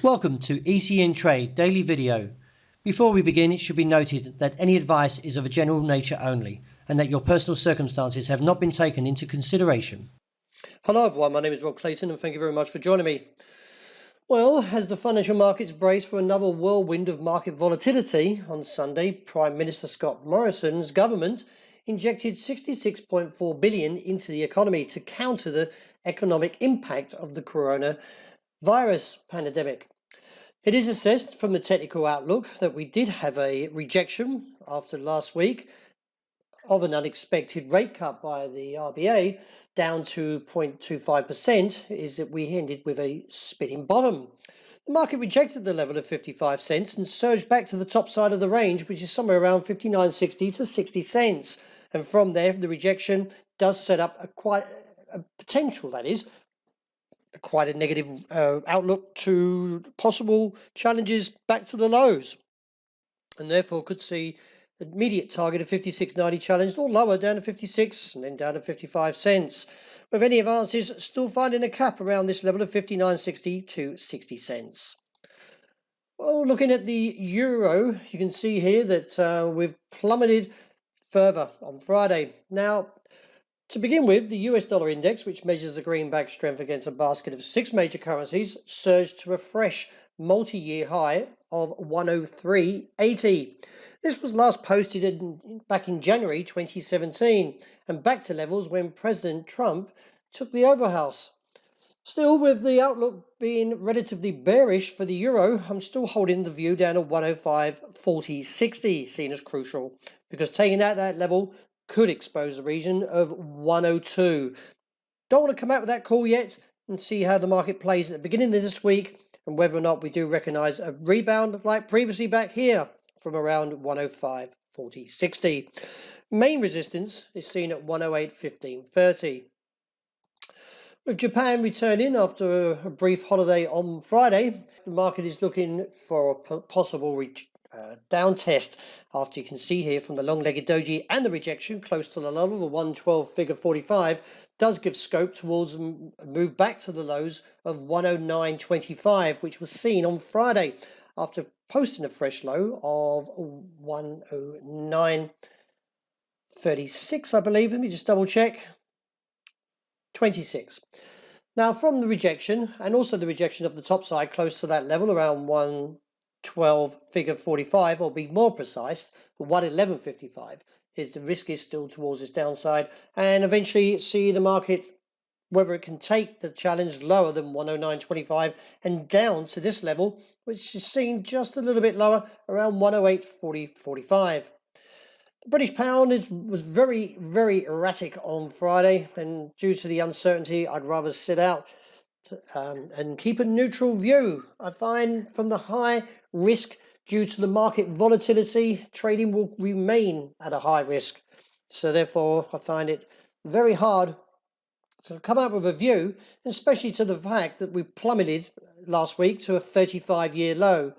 Welcome to ECNTRADE Daily Video. Before we begin, it should be noted that any advice is of a general nature only and that your personal circumstances have not been taken into consideration. Hello everyone, my name is Rob Clayton and thank you very much for joining me. Well, as the financial markets brace for another whirlwind of market volatility, on Sunday, Prime Minister Scott Morrison's government injected $66.4 billion into the economy to counter the economic impact of the coronavirus pandemic. It is assessed from the technical outlook that we did have a rejection after last week of an unexpected rate cut by the RBA down to 0.25%, is that we ended with a spinning bottom. The market rejected the level of 55 cents and surged back to the top side of the range, which is somewhere around 59.60 to 60 cents. And from there, the rejection does set up quite a potential, that is, quite a negative outlook to possible challenges back to the lows, and therefore could see immediate target of 56.90 challenged or lower down to 56 and then down to 55 cents, with any advances still finding a cap around this level of 59.60 to 60 cents. Well, looking at the euro, you can see here that we've plummeted further on Friday. Now, to begin with, the US dollar index, which measures the greenback strength against a basket of 6 major currencies, surged to a fresh multi-year high of 103.80. This was last posted back in January 2017 and back to levels when President Trump took the Oval House. Still, with the outlook being relatively bearish for the euro, I'm still holding the view down to 105.40.60, seen as crucial, because taking out that level could expose the region of 102. Don't want to come out with that call yet and see how the market plays at the beginning of this week and whether or not we do recognize a rebound like previously back here from around 105.40.60. Main resistance is seen at 108.15.30. With Japan returning after a brief holiday on Friday, the market is looking for a possible down test, after you can see here from the long-legged doji and the rejection close to the level of a 112 figure 45 does give scope towards a move back to the lows of 109.25, which was seen on Friday after posting a fresh low of 109.36, I believe. Let me just double check. 26. Now, from the rejection and also the rejection of the top side close to that level around 112 figure 45, or be more precise, 111.55, is the risk is still towards its downside, and eventually see the market whether it can take the challenge lower than 109.25 and down to this level, which is seen just a little bit lower around 108.40.45. The British pound was very, very erratic on Friday, and due to the uncertainty, I'd rather sit out and keep a neutral view. I find from the high risk due to the market volatility, trading will remain at a high risk. So therefore, I find it very hard to come up with a view, especially to the fact that we plummeted last week to a 35-year low,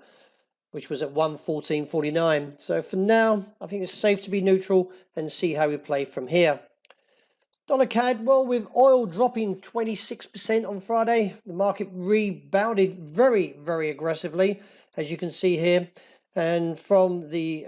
which was at 114.49. So for now, I think it's safe to be neutral and see how we play from here. Dollar CAD, well, with oil dropping 26% on Friday, the market rebounded very, very aggressively, as you can see here. And from the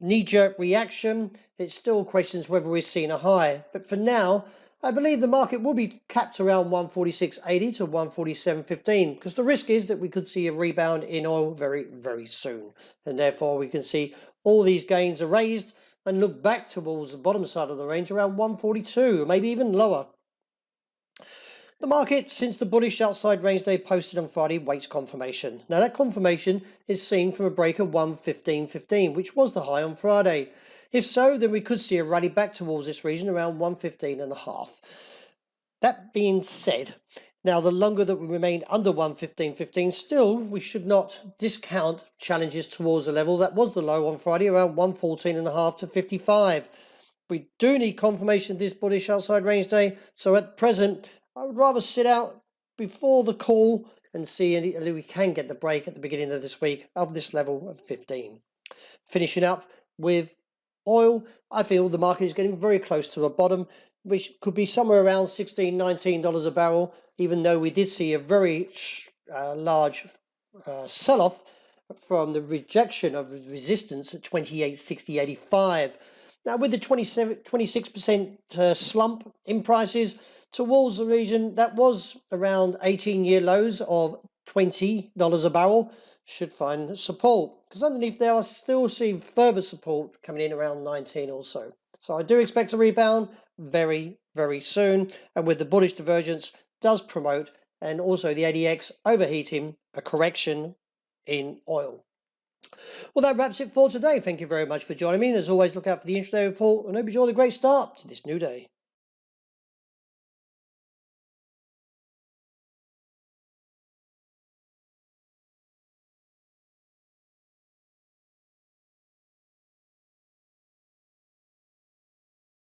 knee-jerk reaction, it still questions whether we're seeing a high. But for now, I believe the market will be capped around 146.80 to 147.15, because the risk is that we could see a rebound in oil very, very soon. And therefore, we can see all these gains are raised and look back towards the bottom side of the range around 142, or maybe even lower. The market, since the bullish outside range they posted on Friday, waits confirmation. Now that confirmation is seen from a break of 115.15, which was the high on Friday. If so, then we could see a rally back towards this region around 115.5. That being said, now the longer that we remain under 115.15, still we should not discount challenges towards the level that was the low on Friday around 114.5 to 55. We do need confirmation of this bullish outside range day, so at present I would rather sit out before the call and see if we can get the break at the beginning of this week of this level of 15. Finishing up with oil, I feel the market is getting very close to the bottom, which could be somewhere around $16, $19 a barrel, even though we did see a very large sell-off from the rejection of resistance at 28.60.85. Now, with the 26% slump in prices towards the region that was around 18-year lows of $20 a barrel, should find support, because underneath there I still see further support coming in around 19 or so. So I do expect a rebound very, very soon, and with the bullish divergence does promote, and also the ADX overheating, a correction in oil. Well, that wraps it for today. Thank you very much for joining me, and as always, look out for the intraday report, and hope you enjoy a great start to this new day.